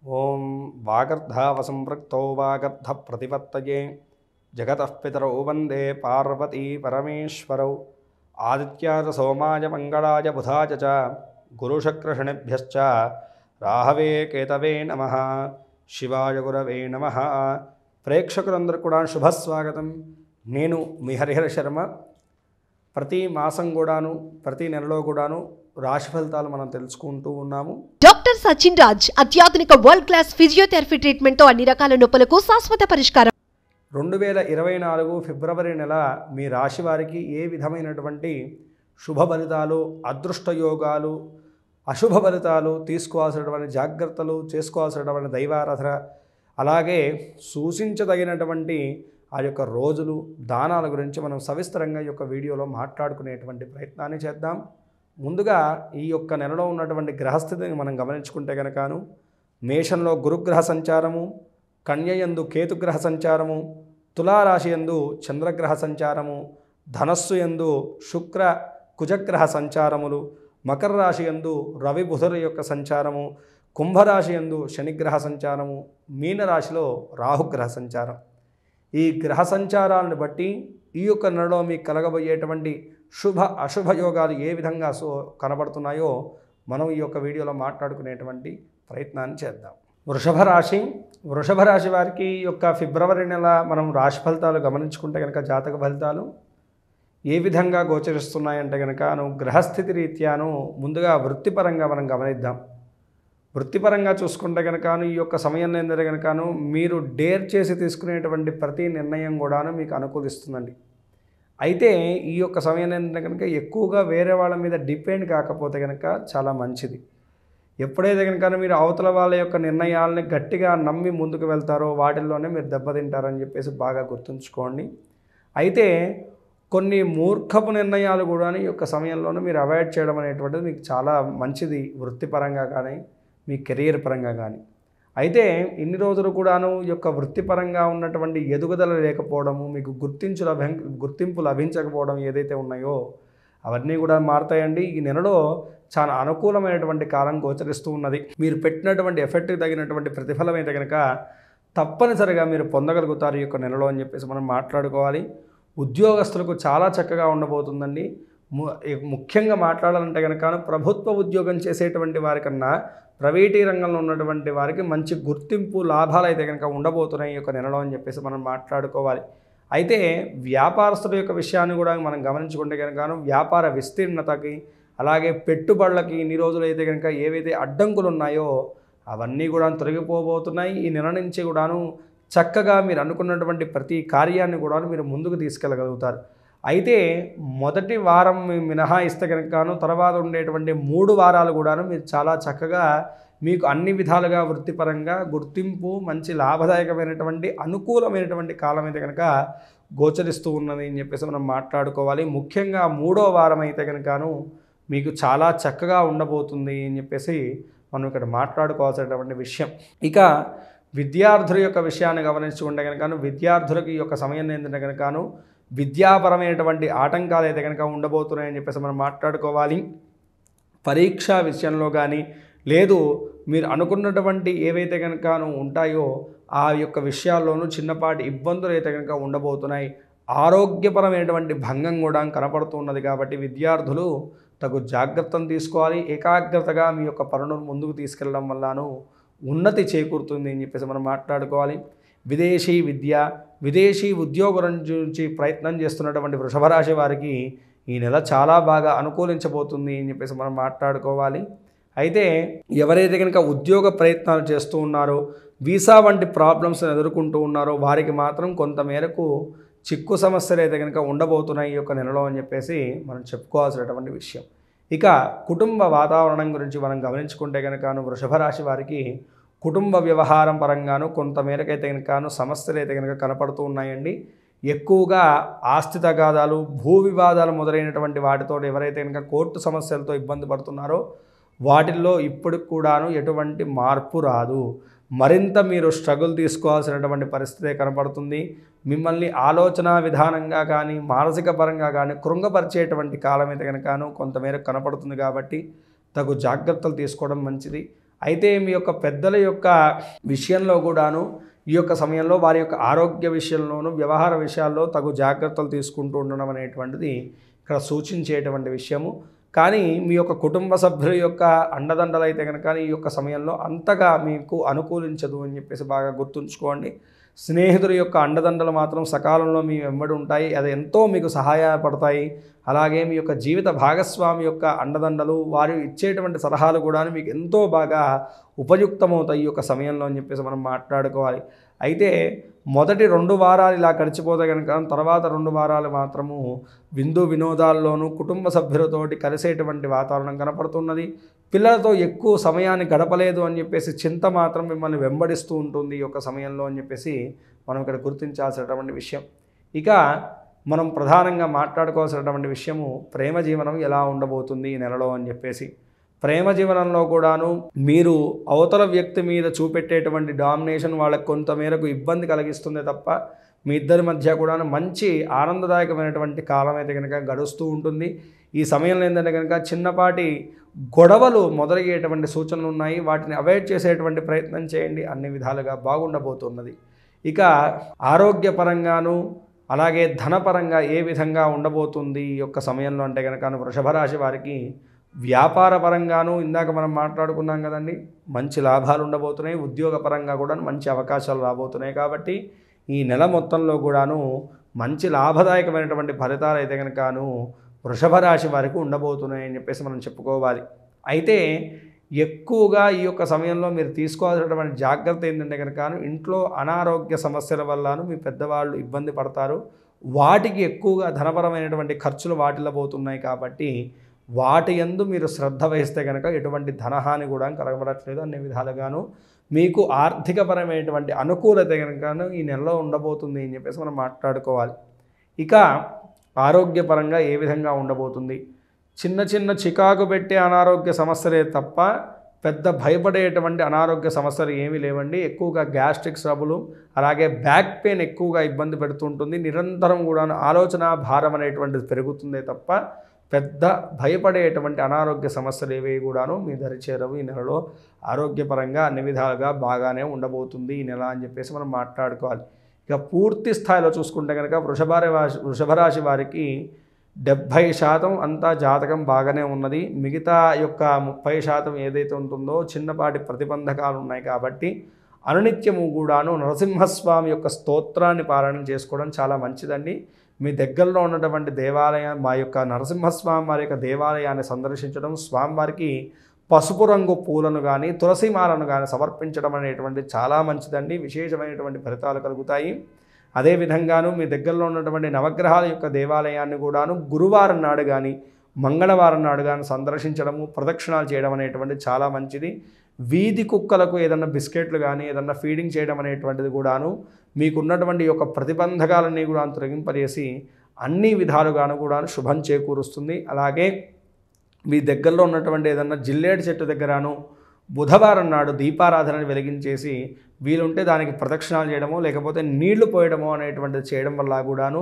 ओं वागर्धावसंपृक्तौ वागर्धप्रतिपत्तये जगतः पितरौ वन्दे पार्वती परमेश्वरौ आदित्याय सोमाय मंगलाय बुधाय च गुरुशक्रशनेभ्यश्च राहवे केतवे नमः शिवाय गुरवे नमः ప్రేక్షకులందరికీ కూడా శుభస్వాగతం। నేను మీ హరిహర శర్మ। ప్రతి మాసం కూడాను ప్రతి నెలలో కూడాను రాశి ఫలితాలు మనం తెలుసుకుంటూ ఉన్నాము। డాక్టర్ సచిన్ రాజ్ అత్యాధునిక వరల్డ్ క్లాస్ ఫిజియోథెరపీ ట్రీట్మెంట్ తో అన్ని రకాల నొప్పులకు శాశ్వత పరిష్కారం। 2024 ఫిబ్రవరి నెల మీ రాశి వారికి ఏ విధమైనటువంటి శుభ ఫలితాలు, అదృష్ట యోగాలు, అశుభ ఫలితాలు, తీసుకోవాల్సినటువంటి జాగ్రత్తలు, చేసుకోవాల్సినటువంటి దైవారాధన, అలాగే సూచించదగినటువంటి ఆ యొక్క రోజులు, దానాల గురించి మనం సవిస్తరంగా ఈ యొక్క వీడియోలో మాట్లాడుకునేటువంటి ప్రయత్నాన్ని చేద్దాం। ముందుగా ఈ యొక్క నెలలో ఉన్నటువంటి గ్రహస్థితిని మనం గమనించుకుంటే కనుకను మేషంలో గురుగ్రహ సంచారము, కన్యయందు కేతుగ్రహ సంచారము, తులారాశి యందు చంద్రగ్రహ సంచారము, ధనస్సు యందు శుక్ర కుజగ్రహ సంచారములు, మకర రాశి యందు రవి బుధుల యొక్క సంచారము, కుంభరాశి యందు శనిగ్రహ సంచారము, మీనరాశిలో రాహుగ్రహ సంచారం। ఈ గ్రహ సంచారాలను బట్టి ఈ యొక్క నెలలో మీకు కలగబోయేటువంటి శుభ అశుభ యోగాలు ఏ విధంగా కనబడుతున్నాయో మనం ఈ యొక్క వీడియోలో మాట్లాడుకునేటువంటి ప్రయత్నాన్ని చేద్దాం। వృషభ రాశి వారికి ఈ యొక్క ఫిబ్రవరి నెల మనం రాశి ఫలితాలు గమనించుకుంటే కనుక జాతక ఫలితాలు ఏ విధంగా గోచరిస్తున్నాయంటే కనుక గ్రహస్థితి రీత్యాను ముందుగా వృత్తిపరంగా మనం గమనిద్దాం। వృత్తిపరంగా చూసుకుంటే కనుక ఈ యొక్క సమయంలో ఏంటంటే కనుక మీరు డేర్ చేసి తీసుకునేటువంటి ప్రతి నిర్ణయం కూడాను మీకు అనుకూలిస్తుందండి। అయితే ఈ యొక్క సమయంలో ఏంటంటే కనుక ఎక్కువగా వేరే వాళ్ళ మీద డిపెండ్ కాకపోతే కనుక చాలా మంచిది। ఎప్పుడైతే కనుక మీరు అవతల వాళ్ళ యొక్క నిర్ణయాలని గట్టిగా నమ్మి ముందుకు వెళ్తారో వాటిల్లోనే మీరు దెబ్బతింటారని చెప్పేసి బాగా గుర్తుంచుకోండి। అయితే కొన్ని మూర్ఖపు నిర్ణయాలు కూడా ఈ యొక్క సమయంలోనూ మీరు అవాయిడ్ చేయడం అనేటువంటిది మీకు చాలా మంచిది, వృత్తిపరంగా కానీ మీ కెరీర్ పరంగా కానీ। అయితే ఇన్ని రోజులు కూడాను ఈ యొక్క వృత్తిపరంగా ఉన్నటువంటి ఎదుగుదల లేకపోవడము, మీకు గుర్తింపు లభించకపోవడం ఏదైతే ఉన్నాయో అవన్నీ కూడా మారుతాయండి। ఈ నెలలో చాలా అనుకూలమైనటువంటి కాలం గోచరిస్తూ ఉన్నది। మీరు పెట్టినటువంటి ఎఫెక్ట్కి తగినటువంటి ప్రతిఫలం అయితే కనుక తప్పనిసరిగా మీరు పొందగలుగుతారు ఈ యొక్క నెలలో అని చెప్పేసి మనం మాట్లాడుకోవాలి। ఉద్యోగస్తులకు చాలా చక్కగా ఉండబోతుందండి। ముఖ్యంగా మాట్లాడాలంటే కనుక ప్రభుత్వ ఉద్యోగం చేసేటువంటి వారికన్నా ప్రైవేటీ రంగంలో ఉన్నటువంటి వారికి మంచి గుర్తింపు, లాభాలు అయితే కనుక ఉండబోతున్నాయి ఈ యొక్క నెలలో అని చెప్పేసి మనం మాట్లాడుకోవాలి। అయితే వ్యాపారస్తుల యొక్క విషయాన్ని కూడా మనం గమనించుకుంటే కనుక వ్యాపార విస్తీర్ణతకి, అలాగే పెట్టుబడులకి ఇన్ని రోజులు అయితే కనుక ఏవైతే అడ్డంకులు ఉన్నాయో అవన్నీ కూడా తొలగిపోబోతున్నాయి। ఈ నెల నుంచి కూడాను చక్కగా మీరు అనుకున్నటువంటి ప్రతి కార్యాన్ని కూడా మీరు ముందుకు తీసుకెళ్ళగలుగుతారు। అయితే మొదటి వారం మినహాయిస్తే కనుక తర్వాత ఉండేటువంటి 3 వారాలు కూడాను మీరు చాలా చక్కగా మీకు అన్ని విధాలుగా వృత్తిపరంగా గుర్తింపు, మంచి లాభదాయకమైనటువంటి అనుకూలమైనటువంటి కాలం అయితే కనుక గోచరిస్తూ ఉన్నది అని చెప్పేసి మనం మాట్లాడుకోవాలి। ముఖ్యంగా 3వ వారం అయితే కనుకను మీకు చాలా చక్కగా ఉండబోతుంది అని చెప్పేసి మనం ఇక్కడ మాట్లాడుకోవాల్సినటువంటి విషయం। ఇక విద్యార్థుల యొక్క విషయాన్ని గమనించుకుంటే కనుక విద్యార్థులకు ఈ యొక్క సమయం ఏంటంటే కనుకను విద్యాపరమైనటువంటి ఆటంకాలు అయితే కనుక ఉండబోతున్నాయని చెప్పేసి మనం మాట్లాడుకోవాలి। పరీక్షా విషయంలో కానీ లేదు మీరు అనుకున్నటువంటి ఏవైతే కనుక ఉంటాయో ఆ యొక్క విషయాల్లోనూ చిన్నపాటి ఇబ్బందులు అయితే కనుక ఉండబోతున్నాయి। ఆరోగ్యపరమైనటువంటి భంగం కూడా కనపడుతున్నది కాబట్టి విద్యార్థులు తగు జాగ్రత్తలు తీసుకోవాలి। ఏకాగ్రతగా మీ యొక్క పనులను ముందుకు తీసుకెళ్ళడం వల్లను ఉన్నతి చేకూరుతుంది అని చెప్పేసి మనం మాట్లాడుకోవాలి। విదేశీ విద్య, విదేశీ ఉద్యోగం నుంచి ప్రయత్నం చేస్తున్నటువంటి వృషభ రాశి వారికి ఈ నెల చాలా బాగా అనుకూలించబోతుంది అని చెప్పేసి మనం మాట్లాడుకోవాలి। అయితే ఎవరైతే కనుక ఉద్యోగ ప్రయత్నాలు చేస్తూ ఉన్నారో, వీసా వంటి ప్రాబ్లమ్స్ ఎదుర్కొంటూ ఉన్నారో వారికి మాత్రం కొంతమేరకు చిక్కు సమస్యలు అయితే కనుక ఉండబోతున్నాయి ఈ యొక్క నెలలో అని చెప్పేసి మనం చెప్పుకోవాల్సినటువంటి విషయం। ఇక కుటుంబ వాతావరణం గురించి మనం గమనించుకుంటే కనుక వృషభ రాశి వారికి కుటుంబ వ్యవహారం పరంగాను కొంతమేరకైతే కనుక సమస్యలు అయితే కనుక కనపడుతూ ఉన్నాయండి। ఎక్కువగా ఆస్తి తగాదాలు, భూ వివాదాలు మొదలైనటువంటి వాటితో ఎవరైతే కనుక కోర్టు సమస్యలతో ఇబ్బంది పడుతున్నారో వాటిల్లో ఇప్పటికి కూడాను ఎటువంటి మార్పు రాదు। మరింత మీరు స్ట్రగుల్ తీసుకోవాల్సినటువంటి పరిస్థితే కనపడుతుంది। మిమ్మల్ని ఆలోచన విధానంగా కానీ మానసిక పరంగా కానీ కృంగపరిచేటువంటి కాలం అయితే కనుక కొంతమేరకు కనపడుతుంది కాబట్టి తగు జాగ్రత్తలు తీసుకోవడం మంచిది। అయితే మీ యొక్క పెద్దల యొక్క విషయంలో కూడాను ఈ యొక్క సమయంలో వారి యొక్క ఆరోగ్య విషయంలోనూ వ్యవహార విషయాల్లో తగు జాగ్రత్తలు తీసుకుంటూ ఉండడం అనేటువంటిది ఇక్కడ సూచించేటువంటి విషయము. కానీ మీ యొక్క కుటుంబ సభ్యుల యొక్క అండదండలు అయితే కనుక ఈ యొక్క సమయంలో అంతగా మీకు అనుకూలించదు అని చెప్పేసి బాగా గుర్తుంచుకోండి. స్నేహితుల యొక్క అండదండలు మాత్రం సకాలంలో మీ వెంబడి ఉంటాయి, అది ఎంతో మీకు సహాయపడతాయి. అలాగే మీ యొక్క జీవిత భాగస్వామి యొక్క అండదండలు, వారు ఇచ్చేటువంటి సలహాలు కూడా మీకు ఎంతో బాగా ఉపయుక్తమవుతాయి ఈ యొక్క సమయంలో అని చెప్పేసి మనం మాట్లాడుకోవాలి. అయితే మొదటి 2 వారాలు ఇలా గడిచిపోతే కనుక తర్వాత 2 వారాలు మాత్రము విందు వినోదాల్లోనూ కుటుంబ సభ్యులతోటి కలిసేటువంటి వాతావరణం కనపడుతున్నది. పిల్లలతో ఎక్కువ సమయాన్ని గడపలేదు అని చెప్పేసి చింత మాత్రం మిమ్మల్ని వెంబడిస్తూ ఉంటుంది ఈ యొక్క సమయంలో అని చెప్పేసి మనం ఇక్కడ గుర్తించాల్సినటువంటి విషయం. ఇక మనం ప్రధానంగా మాట్లాడుకోవాల్సినటువంటి విషయము ప్రేమ జీవనం ఎలా ఉండబోతుంది ఈ నెలలో అని చెప్పేసి. ప్రేమ జీవనంలో కూడాను మీరు అవతల వ్యక్తి మీద చూపెట్టేటువంటి డామినేషన్ వాళ్ళకి కొంతమేరకు ఇబ్బంది కలిగిస్తుంది తప్ప మీ ఇద్దరి మధ్య కూడా మంచి ఆనందదాయకమైనటువంటి కాలం అయితే కనుక గడుస్తూ ఉంటుంది. ఈ సమయంలో ఏంటంటే కనుక చిన్నపాటి గొడవలు మొదలయ్యేటువంటి సూచనలు ఉన్నాయి, వాటిని అవాయిడ్ చేసేటువంటి ప్రయత్నం చేయండి, అన్ని విధాలుగా బాగుండబోతున్నది. ఇక ఆరోగ్యపరంగాను అలాగే ధనపరంగా ఏ విధంగా ఉండబోతుంది ఈ యొక్క సమయంలో అంటే కనుక వృషభ రాశి వారికి వ్యాపార పరంగాను ఇందాక మనం మాట్లాడుకున్నాం కదండి, మంచి లాభాలు ఉండబోతున్నాయి. ఉద్యోగపరంగా కూడా మంచి అవకాశాలు రాబోతున్నాయి. కాబట్టి ఈ నెల మొత్తంలో కూడాను మంచి లాభదాయకమైనటువంటి ఫలితాలు అయితే కనుకను వృషభ రాశి వారికి ఉండబోతున్నాయి అని చెప్పేసి మనం చెప్పుకోవాలి. అయితే ఎక్కువగా ఈ యొక్క సమయంలో మీరు తీసుకోవాల్సినటువంటి జాగ్రత్త ఏంటంటే కనుక ఇంట్లో అనారోగ్య సమస్యల వల్లను మీ పెద్దవాళ్ళు ఇబ్బంది పడతారు. వాటికి ఎక్కువగా ధనపరమైనటువంటి ఖర్చులు వాటిల్లబోతున్నాయి. కాబట్టి వాటి యందు మీరు శ్రద్ధ వహిస్తే కనుక ఎటువంటి ధనహాని కూడా కలగబడట్లేదు. అన్ని విధాలుగాను మీకు ఆర్థికపరమైనటువంటి అనుకూలత కనుక ఈ నెలలో ఉండబోతుంది అని చెప్పేసి మనం మాట్లాడుకోవాలి. ఇక ఆరోగ్యపరంగా ఏ విధంగా ఉండబోతుంది, చిన్న చిన్న చికాకు పెట్టే అనారోగ్య సమస్యలే తప్ప పెద్ద భయపడేటువంటి అనారోగ్య సమస్యలు ఏమీ లేవండి. ఎక్కువగా గ్యాస్ట్రిక్ ట్రబుల్ అలాగే బ్యాక్ పెయిన్ ఎక్కువగా ఇబ్బంది పెడుతుంటుంది. నిరంతరం కూడా ఆలోచన భారం అనేటువంటిది పెరుగుతుందే తప్ప పెద్ద భయపడేటువంటి అనారోగ్య సమస్యలు ఏవి కూడాను మీ దరి చేరవు. ఈ నెలలో ఆరోగ్యపరంగా అన్ని విధాలుగా బాగానే ఉండబోతుంది ఈ నెల అని చెప్పేసి మనం మాట్లాడుకోవాలి. ఇక పూర్తి స్థాయిలో చూసుకుంటే కనుక వృషభ రాశి వారికి 70% అంతా జాతకం బాగానే ఉన్నది. మిగతా యొక్క 30% ఏదైతే ఉంటుందో చిన్నపాటి ప్రతిబంధకాలు ఉన్నాయి. కాబట్టి అనునిత్యము కూడాను నరసింహస్వామి యొక్క స్తోత్రాన్ని పారాయణం చేసుకోవడం చాలా మంచిదండి. మీ దగ్గరలో ఉన్నటువంటి దేవాలయం మా యొక్క నరసింహస్వామి వారి యొక్క దేవాలయాన్ని సందర్శించడం, స్వామివారికి పసుపు రంగు పూలను కానీ తులసిమాలను కానీ సమర్పించడం అనేటువంటి చాలా మంచిదండి. విశేషమైనటువంటి ఫలితాలు కలుగుతాయి. అదేవిధంగాను మీ దగ్గరలో ఉన్నటువంటి నవగ్రహాల యొక్క దేవాలయాన్ని కూడాను గురువారం నాడు కానీ మంగళవారం నాడు కానీ సందర్శించడము, ప్రదక్షిణాలు చేయడం అనేటువంటి చాలా మంచిది. వీధి కుక్కలకు ఏదన్నా బిస్కెట్లు కానీ ఏదన్నా ఫీడింగ్ చేయడం అనేటువంటిది కూడాను మీకున్నటువంటి యొక్క ప్రతిబంధకాలన్నీ కూడా తొలగింపజేసి అన్ని విధాలుగాను కూడా శుభం చేకూరుస్తుంది. అలాగే మీ దగ్గరలో ఉన్నటువంటి ఏదన్నా జిల్లేడు చెట్టు దగ్గరను బుధవారం నాడు దీపారాధనని వెలిగించేసి వీలుంటే దానికి ప్రదక్షిణాలు చేయడమో లేకపోతే నీళ్లు పోయడమో అనేటువంటిది చేయడం వల్ల కూడాను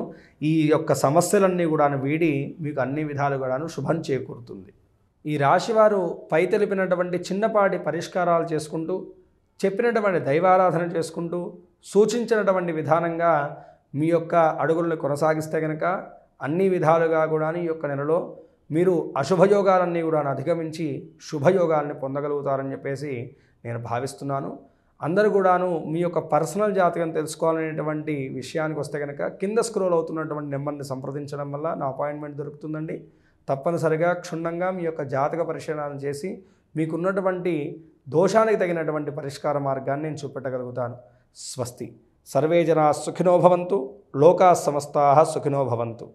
ఈ యొక్క సమస్యలన్నీ కూడాను వీడి మీకు అన్ని విధాలు కూడాను శుభం చేకూరుతుంది. ఈ రాశివారు పై తెలిపినటువంటి చిన్నపాటి పరిష్కారాలు చేసుకుంటూ చెప్పినటువంటి దైవారాధన చేసుకుంటూ సూచించినటువంటి విధానంగా మీ యొక్క అడుగులను కొనసాగిస్తే కనుక అన్ని విధాలుగా కూడా ఈ యొక్క నెలలో మీరు అశుభయోగాలన్నీ కూడా అధిగమించి శుభయోగాల్ని పొందగలుగుతారని చెప్పేసి నేను భావిస్తున్నాను. అందరూ కూడాను మీ యొక్క పర్సనల్ జాతకం తెలుసుకోవాలనేటువంటి విషయానికి వస్తే కనుక కింద స్క్రోల్ అవుతున్నటువంటి నెంబర్ని సంప్రదించడం వల్ల నా అపాయింట్మెంట్ దొరుకుతుందండి. తప్పనిసరిగా క్షుణ్ణంగా మీ యొక్క జాతక పరిశీలన చేసి మీకున్నటువంటి దోషానికి తగినటువంటి పరిష్కార మార్గాన్ని నేను చూపెట్టగలుగుతాను. స్వస్తి. సర్వే జనా సుఖినో భవంతు. లోకా సమస్తాః సుఖినో భవంతు.